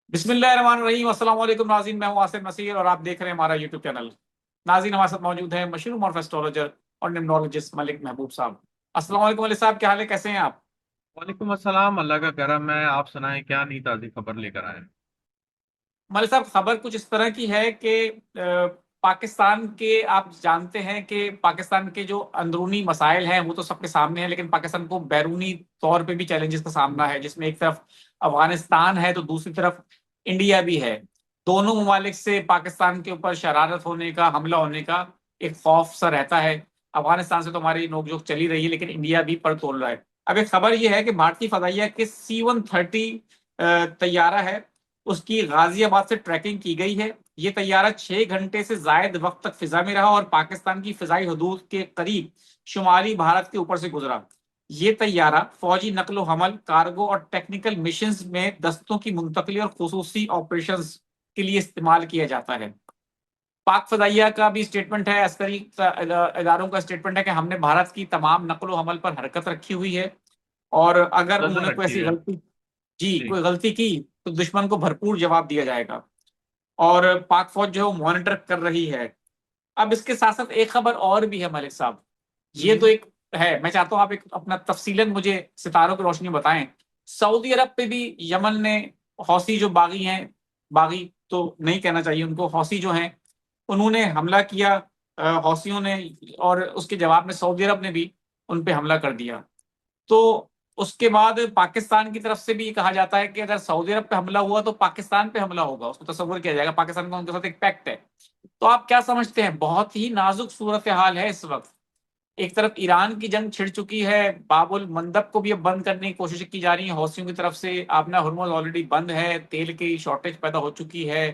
बिस्मिल्लाहिर्रहमानिर्रहीम। अस्सलाम वालेकुम नाज़रीन, मैं हूं आसिफ नसीर और आप देख रहे हैं हमारा यूट्यूब चैनल। नाज़रीन, हमारे साथ मौजूद है मशहूर मॉर्फ एस्ट्रोलॉजर और निम्नोलॉजिस्ट मलिक महबूब साहब। अस्सलाम वालेकुम मलिक साहब, क्या हाल है, कैसे हैं आप? वालेकुम अस्सलाम। अल्लाह का करम है। आप सुनाएं, क्या नई ताज़ी खबर लेकर आए हैं? मलिक साहब, खबर कुछ इस तरह की है कि पाकिस्तान के, आप जानते हैं कि पाकिस्तान के जो अंदरूनी मसाइल हैं वो तो सबके सामने हैं, लेकिन पाकिस्तान को बैरूनी तौर पे भी चैलेंजेस का सामना है, जिसमें एक तरफ अफगानिस्तान है तो दूसरी तरफ इंडिया भी है। दोनों ममालिक से पाकिस्तान के ऊपर शरारत होने का, हमला होने का एक खौफ सा रहता है। अफगानिस्तान से तो हमारी नोकझोंक चली रही है, लेकिन इंडिया भी पर तोल रहा है। अब एक खबर यह है कि भारतीय फदाइया के C-130 तैयारा है, उसकी गाजियाबाद से ट्रैकिंग की गई है। ये तैयारा 6 घंटे से जायद वक्त तक फिजा में रहा और पाकिस्तान की फिजाई हदूद के करीब शुमाली भारत के ऊपर से गुजरा। ये तैयारा फौजी नकलो हमल, कार्गो और टेक्निकल मिशंस में दस्तों की मुंतकली और खुसूसी ऑपरेशंस के लिए इस्तेमाल किया जाता है। पाक फदाइया का भी स्टेटमेंट है, अस्करी इदारों का स्टेटमेंट है कि हमने भारत की तमाम नकलो हमल पर हरकत रखी हुई है, और अगर नजर उन्होंने कोई रखी ऐसी है। गलती, जी, जी। कोई गलती की तो दुश्मन को भरपूर जवाब दिया जाएगा। और पाक फौज जो है वो मॉनिटर कर रही है। अब इसके साथ साथ एक खबर और भी है मलिक साहब। ये तो हम्म। एक है, मैं चाहता हूं आप एक अपना तफसीलन मुझे सितारों की रोशनी में बताएं। सऊदी अरब पे भी यमन ने, हौसी जो बागी हैं, बागी तो नहीं कहना चाहिए उनको, हौसी जो हैं, उन्होंने हमला किया, हौसियों ने, और उसके जवाब में सऊदी अरब ने भी उन पे हमला कर दिया। तो उसके बाद पाकिस्तान की तरफ से भी कहा जाता है कि अगर सऊदी अरब पे हमला हुआ तो पाकिस्तान पे हमला होगा, उसको तस्वुर किया जाएगा, पाकिस्तान का उनके साथ एक पैक्ट है। तो आप क्या समझते हैं? बहुत ही नाजुक सूरत हाल है इस वक्त। एक तरफ ईरान की जंग छिड़ चुकी है, बाबुल मंदब को भी अब बंद करने की कोशिश की जा रही है हौसियों की तरफ से, आपना हरमुज ऑलरेडी बंद है, तेल की शॉर्टेज पैदा हो चुकी है,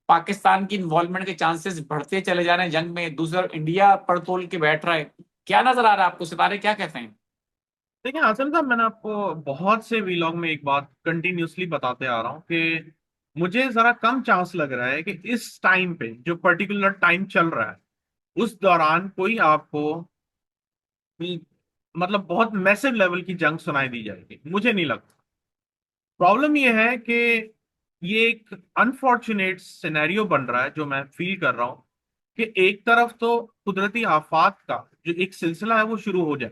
पाकिस्तान की इन्वॉल्वमेंट के चांसेस बढ़ते चले जा रहे हैं जंग में, दूसरी तरफ इंडिया पर तोल के बैठ रहा है। क्या नजर आ रहा है आपको, सितारे क्या कहते हैं? देखिए हासिम साहब, मैंने आपको बहुत से वीलॉग में एक बात कंटिन्यूअसली बताते आ रहा हूँ कि मुझे जरा कम चांस लग रहा है कि इस टाइम पे जो पर्टिकुलर टाइम चल रहा है उस दौरान कोई आपको मतलब बहुत मैसिव लेवल की जंग सुनाई दी जाएगी, मुझे नहीं लगता। प्रॉब्लम ये है कि ये एक अनफॉर्चुनेट सिनेरियो बन रहा है जो मैं फील कर रहा हूँ कि एक तरफ तो कुदरती आफात का जो एक सिलसिला है वो शुरू हो जाए,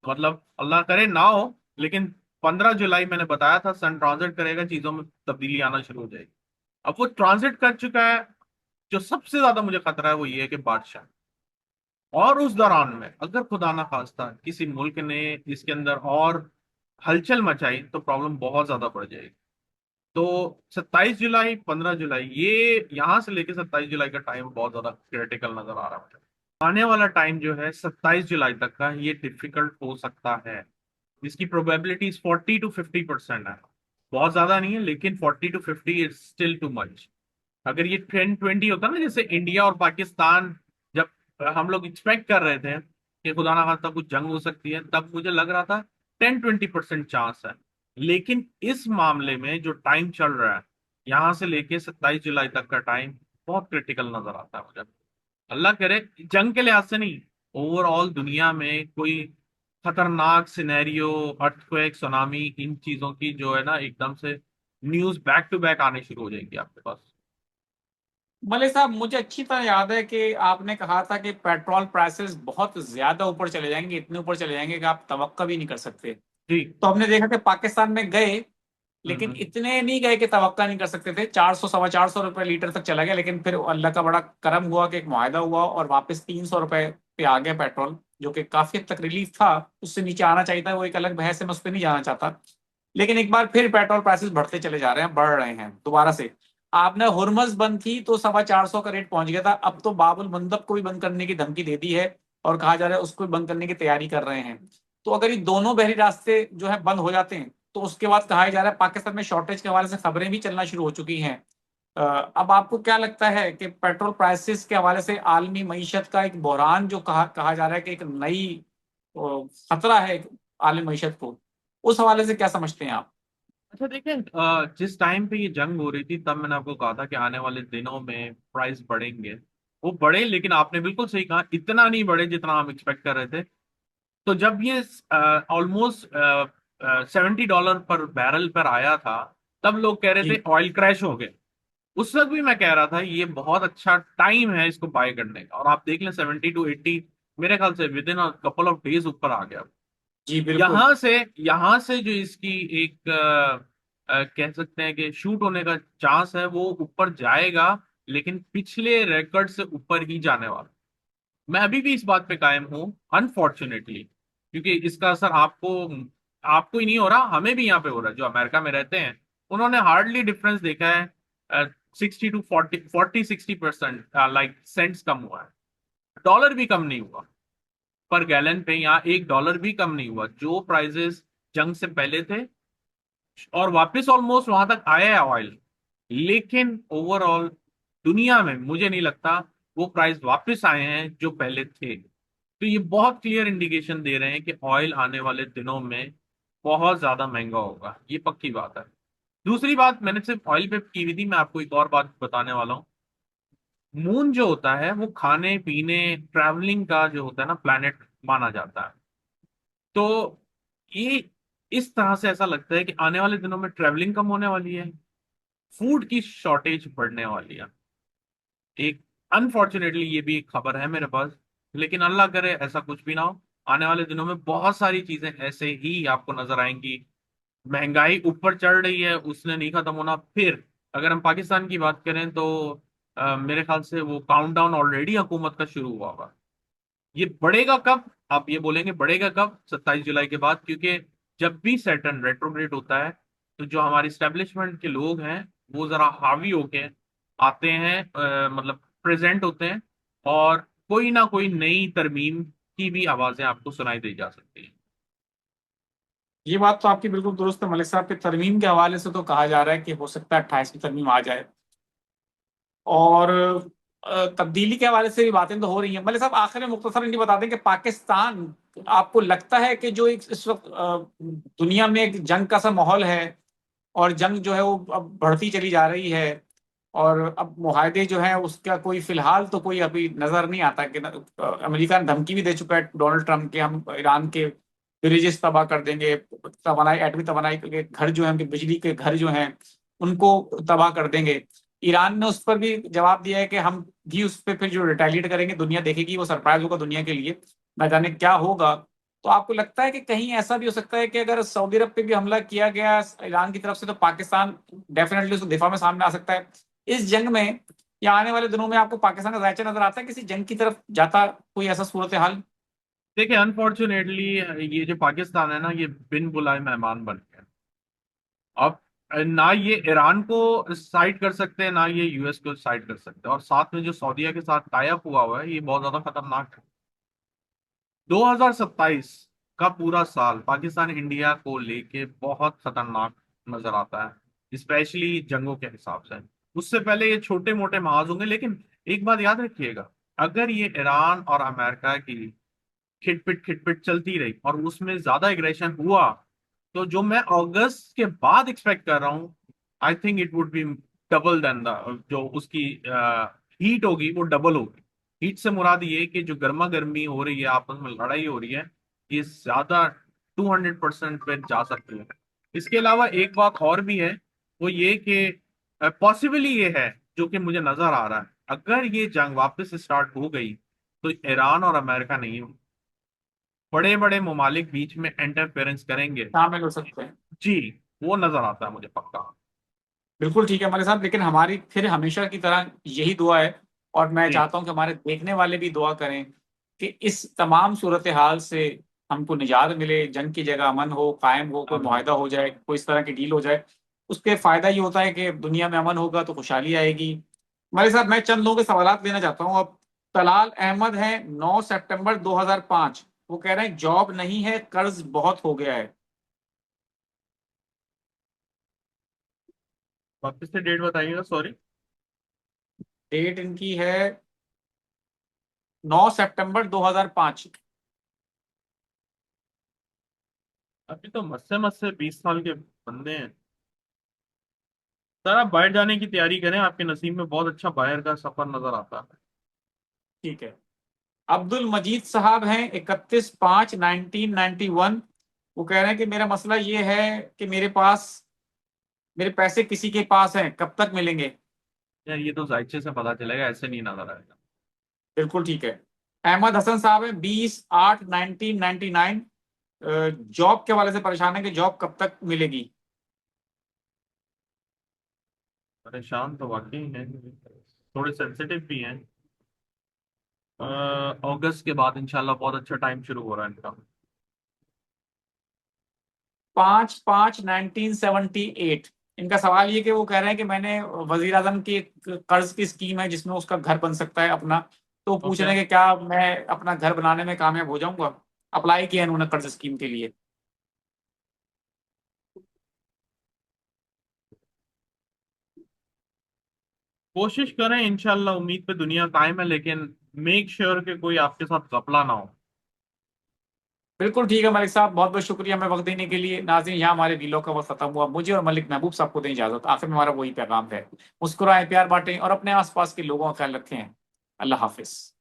मतलब अल्लाह करे ना हो, लेकिन 15 जुलाई मैंने बताया था सन ट्रांजिट करेगा, चीजों में तब्दीली आना शुरू हो जाएगी। अब वो ट्रांजिट कर चुका है। जो सबसे ज्यादा मुझे खतरा है वो ये है कि बादशाह, और उस दौरान में अगर खुदा ना खास्ता किसी मुल्क ने इसके अंदर और हलचल मचाई तो प्रॉब्लम बहुत ज्यादा बढ़ जाएगी। तो 27 जुलाई, 15 जुलाई, ये यहाँ से लेके 27 जुलाई का टाइम बहुत ज्यादा क्रिटिकल नजर आ रहा है मुझे। आने वाला टाइम जो है 27 जुलाई तक का, ये डिफिकल्ट हो सकता है। इसकी प्रोबेबिलिटी 40 to 50% है। बहुत ज्यादा नहीं है, लेकिन 40 to 50 is still too much. अगर ये 10-20 होता ना, जैसे इंडिया और पाकिस्तान, जब हम लोग एक्सपेक्ट कर रहे थे कि खुदा ना खास्ता कुछ जंग हो सकती है, तब मुझे लग रहा था 10-20% चांस है। लेकिन इस मामले में जो टाइम चल रहा है, यहां से लेके 27 जुलाई तक का टाइम बहुत क्रिटिकल नजर आता है मुझे। अल्लाह करे, जंग के लिहाज से नहीं, ओवरऑल दुनिया में कोई खतरनाक सिनेरियो, अर्थक्वेक, सुनामी, इन चीजों की जो है ना एकदम से न्यूज बैक टू बैक आने शुरू हो जाएंगी आपके पास। मलिक साहब, मुझे अच्छी तरह याद है कि आपने कहा था कि पेट्रोल प्राइसेस बहुत ज्यादा ऊपर चले जाएंगे, इतने ऊपर चले जाएंगे कि आप तवक्का भी नहीं कर सकते। जी। तो हमने देखा कि पाकिस्तान में गए, लेकिन हम्म। इतने नहीं गए कि तवक्का नहीं कर सकते थे, 400 ₹450 लीटर तक चला गया, लेकिन फिर अल्लाह का बड़ा करम हुआ कि एक मुआहदा हुआ और वापस ₹300 पे आ गया पेट्रोल, जो कि काफी हद तक रिलीफ था। उससे नीचे आना चाहिए था, वो एक अलग बहस है, मैं उस पर नहीं जाना चाहता। लेकिन एक बार फिर पेट्रोल प्राइसेस बढ़ते चले जा रहे हैं, बढ़ रहे हैं दोबारा से। आपने हुरमज बंद थी तो 450 का रेट पहुंच गया था, अब तो बाबुल मंदब को भी बंद करने की धमकी दे दी है, और कहा जा रहा है उसको भी बंद करने की तैयारी कर रहे हैं। तो अगर ये दोनों बहरी रास्ते जो है बंद हो जाते हैं तो उसके बाद कहा जा रहा है पाकिस्तान में शॉर्टेज के हवाले से खबरें भी चलना शुरू हो चुकी हैं। अब आपको क्या लगता है कि पेट्रोल प्राइसेस के हवाले से आलमी मईशत का एक बहरान जो कहा कहा जा रहा है कि एक नई खतरा है आलमी मईशत को, उस हवाले से क्या समझते हैं आप? अच्छा देखिए, जिस टाइम पे ये जंग हो रही थी तब मैंने आपको कहा था कि आने वाले दिनों में प्राइस बढ़ेंगे। वो बढ़े, लेकिन आपने बिल्कुल सही कहा, इतना नहीं बढ़े जितना हम एक्सपेक्ट कर रहे थे। तो जब ये ऑलमोस्ट $70 पर बैरल पर आया था, तब लोग कह रहे थे जी ऑयल क्रैश हो गए। उस वक्त भी मैं कह रहा था ये बहुत अच्छा टाइम है इसको बाय करने का, और आप देख लें 70 to 80 मेरे ख्याल से with in a couple of days ऊपर आ गया। जी बिल्कुल। यहां से जो इसकी एक कह सकते हैं कि शूट होने का चांस है वो ऊपर जाएगा, लेकिन पिछले रिकॉर्ड से ऊपर ही जाने वाला। मैं अभी भी इस बात पे कायम हूं, अनफॉर्चुनेटली, क्योंकि इसका असर आपको आपको ही नहीं हो रहा, हमें भी यहाँ पे हो रहा है जो अमेरिका में रहते हैं। उन्होंने हार्डली डिफरेंस देखा है, 60 to 40, 40-60% लाइक सेंट्स कम हुआ है। डॉलर भी कम नहीं हुआ पर गैलन पे, यहाँ $1 भी कम नहीं हुआ, जो प्राइजेस जंग से पहले थे, और वापस ऑलमोस्ट वहां तक आया है ऑयल। लेकिन ओवरऑल दुनिया में मुझे नहीं लगता वो प्राइस वापस आए हैं जो पहले थे। तो ये बहुत क्लियर इंडिकेशन दे रहे हैं कि ऑयल आने वाले दिनों में बहुत ज्यादा महंगा होगा, ये पक्की बात है। दूसरी बात, मैंने सिर्फ ऑयल पे की हुई थी, मैं आपको एक और बात बताने वाला हूँ। मून जो होता है वो खाने पीने ट्रैवलिंग का जो होता है ना प्लैनेट माना जाता है। तो ये इस तरह से ऐसा लगता है कि आने वाले दिनों में ट्रैवलिंग कम होने वाली है, फूड की शॉर्टेज बढ़ने वाली है। एक अनफॉर्चुनेटली ये भी एक खबर है मेरे पास, लेकिन अल्लाह करे ऐसा कुछ भी ना हो। आने वाले दिनों में बहुत सारी चीजें ऐसे ही आपको नजर आएंगी। महंगाई ऊपर चढ़ रही है, उसने नहीं खत्म होना। फिर अगर हम पाकिस्तान की बात करें तो मेरे ख्याल से वो काउंटडाउन ऑलरेडी हुकूमत का शुरू हुआ होगा। ये बढ़ेगा कब, आप ये बोलेंगे बढ़ेगा कब? 27 जुलाई के बाद, क्योंकि जब भी सैटर्न रेट्रोग्रेड होता है तो जो हमारे स्टैब्लिशमेंट के लोग हैं वो जरा हावी होके आते हैं, मतलब प्रेजेंट होते हैं, और कोई ना कोई नई तरमीम की भी आवाजें आपको सुनाई दी जा सकती हैं। ये बात तो आपकी बिल्कुल दुरुस्त है मलिक साहब के तरमीम के हवाले से तो कहा जा रहा है कि हो सकता है 28वीं तरमीम आ जाए। और तब्दीली के हवाले से भी बातें तो हो रही हैं। मलिक साहब आखिर में मुख्तसर ये बता दें कि पाकिस्तान, आपको लगता है कि जो एक इस वक्त दुनिया में एक जंग का सा माहौल है, और जंग जो है वो अब बढ़ती चली जा रही है, और अब मुहादे जो है उसका कोई फिलहाल तो कोई अभी नजर नहीं आता कि अमेरिका ने धमकी भी दे चुका है डोनाल्ड ट्रंप के, हम ईरान के ब्रिजेस तबाह कर देंगे, तवानाई एटमी तवानाई के घर जो है, उनके बिजली के घर जो हैं उनको तबाह कर देंगे। ईरान ने उस पर भी जवाब दिया है कि हम भी उस पर फिर जो रिटेलिएट करेंगे, दुनिया देखेगी, वो सरप्राइज होगा दुनिया के लिए, न जाने क्या होगा। तो आपको लगता है कि कहीं ऐसा भी हो सकता है कि अगर सऊदी अरब पे भी हमला किया गया ईरान की तरफ से, तो पाकिस्तान डेफिनेटली उसको दिफा में सामने आ सकता है इस जंग में? या आने वाले दिनों में आपको पाकिस्तान का जायचा नजर आता है किसी जंग की तरफ जाता, कोई ऐसा सूरत हाल? देखिए अनफॉर्चुनेटली ये जो पाकिस्तान है ना, ये बिन बुलाए मेहमान बन गया। अब ना ये ईरान को साइड कर सकते हैं, ना ये यूएस को साइड कर सकते हैं, और साथ में जो सऊदीया के साथ टाई अप हुआ हुआ है ये बहुत ज्यादा खतरनाक है। 2027 का पूरा साल पाकिस्तान इंडिया को लेके बहुत खतरनाक नजर आता है, स्पेशली जंगों के हिसाब से। उससे पहले ये छोटे मोटे महाज होंगे, लेकिन एक बात याद रखिएगा, अगर ये ईरान और अमेरिका की खिटपिट खिटपिट चलती रही और उसमें ज्यादा एग्रेशन हुआ, तो जो मैं अगस्त के बाद एक्सपेक्ट कर रहा हूँ, I think it would be double then the जो उसकी हीट होगी वो डबल होगी। हीट से मुराद ये कि जो गर्मा गर्मी हो रही है, आपस में लड़ाई हो रही है, ये ज्यादा 200% पे जा सकती है। इसके अलावा एक बात और भी है, वो ये कि पॉसिबली ये है, जो कि मुझे नजर आ रहा है, अगर ये जंग वापस स्टार्ट हो गई तो ईरान और अमेरिका नहीं, बड़े बड़े ममालिक बीच में इंटरफेरेंस करेंगे। शामिल हो सकते हैं। जी, वो नजर आता है मुझे पक्का। बिल्कुल ठीक है हमारे साथ, लेकिन हमारी फिर हमेशा की तरह यही दुआ है, और मैं जी, चाहता हूं कि हमारे देखने वाले भी दुआ करें कि इस तमाम सूरत हाल से हमको निजात मिले, जंग की जगह अमन हो, कायम हो, कोई आमीन। मुआहदा हो जाए, कोई इस तरह की डील हो जाए। उसके फायदा ये होता है कि दुनिया में अमन होगा तो खुशहाली आएगी। हमारे साथ मैं चंद लोगों के सवाल लेना चाहता हूँ अब। तलाल अहमद है, 9 सितंबर 2005। वो कह रहे हैं जॉब नहीं है, कर्ज बहुत हो गया है। वापस से डेट बताइएगा, सॉरी। डेट इनकी है 9 सितंबर 2005। अभी तो मस्से मस्से 20 साल के बंदे हैं। सर आप बाहर जाने की तैयारी करें, आपके नसीब में बहुत अच्छा बाहर का सफर नजर आता है। ठीक है। अब्दुल मजीद साहब हैं, 31/5/1991। वो कह रहे हैं कि मेरा मसला ये है कि मेरे पास मेरे पैसे किसी के पास हैं, कब तक मिलेंगे? यार ये तो जायचे से पता चलेगा, ऐसे नहीं नजर आएगा। बिल्कुल ठीक है। अहमद हसन साहब है 20/8/1999, जॉब के हवाले से परेशान है कि जॉब कब तक मिलेगी। परेशान तो वाकई है, थोड़े सेंसिटिव भी हैं। अगस्त के बाद इंशाल्लाह बहुत अच्छा टाइम शुरू हो रहा है इनका। 5/5/1978। इनका सवाल ये कि वो कह रहे हैं कि मैंने वजीर आजम की एक कर्ज की स्कीम है जिसमें उसका घर बन सकता है अपना, तो पूछ ओके। रहे हैं कि क्या मैं अपना घर बनाने में कामयाब हो जाऊंगा। अप्लाई किया है उन्होंने कर्ज स्कीम के लिए। कोशिश करें इंशाल्लाह, उम्मीद पे दुनिया कायम है, लेकिन मेक श्योर कि कोई आपके साथ घपला ना हो। बिल्कुल ठीक है मलिक साहब, बहुत बहुत शुक्रिया हमें वक्त देने के लिए। नाज़रीन, यहाँ हमारे डीलों का वक्त खत्म हुआ। मुझे और मलिक महबूब साहब को दें इजाजत। आखिर में हमारा वही पैगाम है, मुस्कुराएं, प्यार बांटें और अपने आसपास के लोगों का ख्याल रखें। अल्लाह हाफिज।